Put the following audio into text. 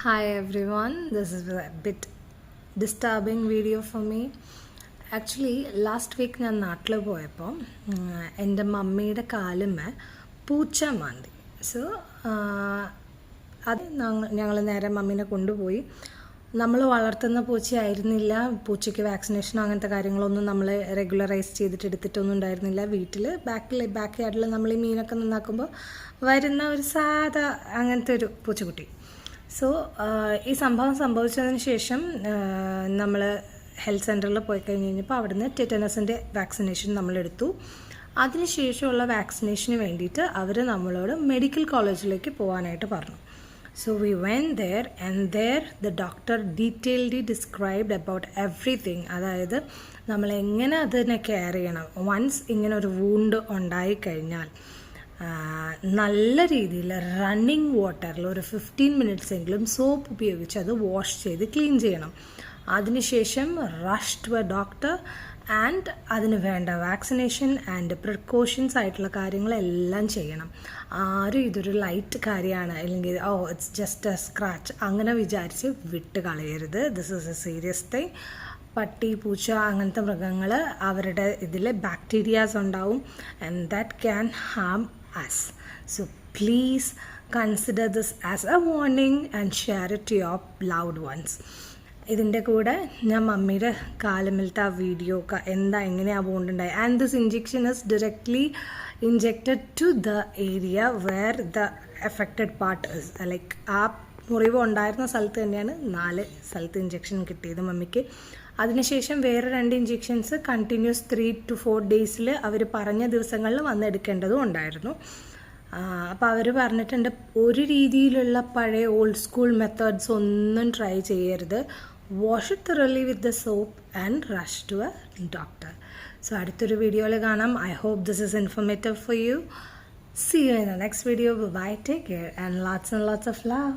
Hi everyone, this is a bit disturbing video for me. Actually, last week ഞാൻ നാട്ടിൽ പോയപ്പോൾ എൻ്റെ മമ്മിയുടെ കാലുമ്മേ പൂച്ച മാന്തി. സോ അത് ഞങ്ങൾ നേരെ മമ്മീനെ കൊണ്ടുപോയി. നമ്മൾ വളർത്തുന്ന പൂച്ചയായിരുന്നില്ല. പൂച്ചയ്ക്ക് വാക്സിനേഷനോ അങ്ങനത്തെ കാര്യങ്ങളൊന്നും നമ്മൾ റെഗുലറൈസ് ചെയ്തിട്ട് എടുത്തിട്ടൊന്നും ഉണ്ടായിരുന്നില്ല. വീട്ടിൽ ബാക്ക് യാർഡിൽ നമ്മൾ ഈ മീനൊക്കെ നന്നാക്കുമ്പോൾ വരുന്ന ഒരു സാധാ അങ്ങനത്തെ ഒരു പൂച്ചക്കുട്ടി. സോ ഈ സംഭവം സംഭവിച്ചതിന് ശേഷം നമ്മൾ ഹെൽത്ത് സെൻറ്ററിൽ പോയി കഴിഞ്ഞപ്പോൾ അവിടുന്ന് ടെറ്റനസിൻ്റെ വാക്സിനേഷൻ നമ്മളെടുത്തു. അതിനുശേഷമുള്ള വാക്സിനേഷന് വേണ്ടിയിട്ട് അവർ നമ്മളോട് മെഡിക്കൽ കോളേജിലേക്ക് പോകാനായിട്ട് പറഞ്ഞു. So we went there and there the doctor detailedly described about everything. അതായത് നമ്മൾ എങ്ങനെ അതിനെ കെയർ ചെയ്യണം. വൺസ് ഇങ്ങനെ ഒരു വൂണ്ട് ഉണ്ടായിക്കഴിഞ്ഞാൽ നല്ല രീതിയിൽ റണ്ണിങ് വാട്ടറിൽ ഒരു 15 മിനിറ്റ്സ് എങ്കിലും സോപ്പ് ഉപയോഗിച്ച് അത് വാഷ് ചെയ്ത് ക്ലീൻ ചെയ്യണം. അതിനുശേഷം rush to a doctor and അതിന് വേണ്ട വാക്സിനേഷൻ ആൻഡ് പ്രിക്കോഷൻസ് ആയിട്ടുള്ള കാര്യങ്ങളെല്ലാം ചെയ്യണം. ആരും ഇതൊരു ലൈറ്റ് കാര്യമാണ് അല്ലെങ്കിൽ ഇറ്റ്സ് ജസ്റ്റ് എ സ്ക്രാച്ച് അങ്ങനെ വിചാരിച്ച് വിട്ട് കളയരുത്. This is a serious thing. പട്ടി പൂച്ച അങ്ങനത്തെ മൃഗങ്ങൾ അവരുടെ ഇതിൽ ബാക്ടീരിയാസ് ഉണ്ടാവും and that can harm us. So please consider this as a warning and share it to your loved ones. ഇതിൻ്റെ കൂടെ ഞാൻ മമ്മിയുടെ കാലുമിലത്തെ ആ വീഡിയോ എങ്ങനെയാണ് പോകണ്ടുണ്ടായി. And this injection is directly injected to the area where the affected part is. Like ആ മുറിവ് ഉണ്ടായിരുന്ന സ്ഥലത്ത് തന്നെയാണ് 4 സ്ഥലത്ത് ഇഞ്ചെക്ഷൻ കിട്ടിയത് മമ്മിക്ക്. അതിനുശേഷം വേറെ 2 ഇഞ്ചെക്ഷൻസ് കണ്ടിന്യൂസ് 3 to 4 ഡേയ്സിൽ അവർ പറഞ്ഞ ദിവസങ്ങളിൽ വന്നെടുക്കേണ്ടതും ഉണ്ടായിരുന്നു. അപ്പോൾ അവർ പറഞ്ഞിട്ടുണ്ട് ഒരു രീതിയിലുള്ള പഴയ ഓൾഡ് സ്കൂൾ മെത്തേഡ്സ് ഒന്നും ട്രൈ ചെയ്യരുത്. Wash it thoroughly with the soap and rush to a doctor. So അടുത്തൊരു വീഡിയോയിൽ കാണാം. I hope this is informative for you. See you in the next video. Bye. Take care and lots of love.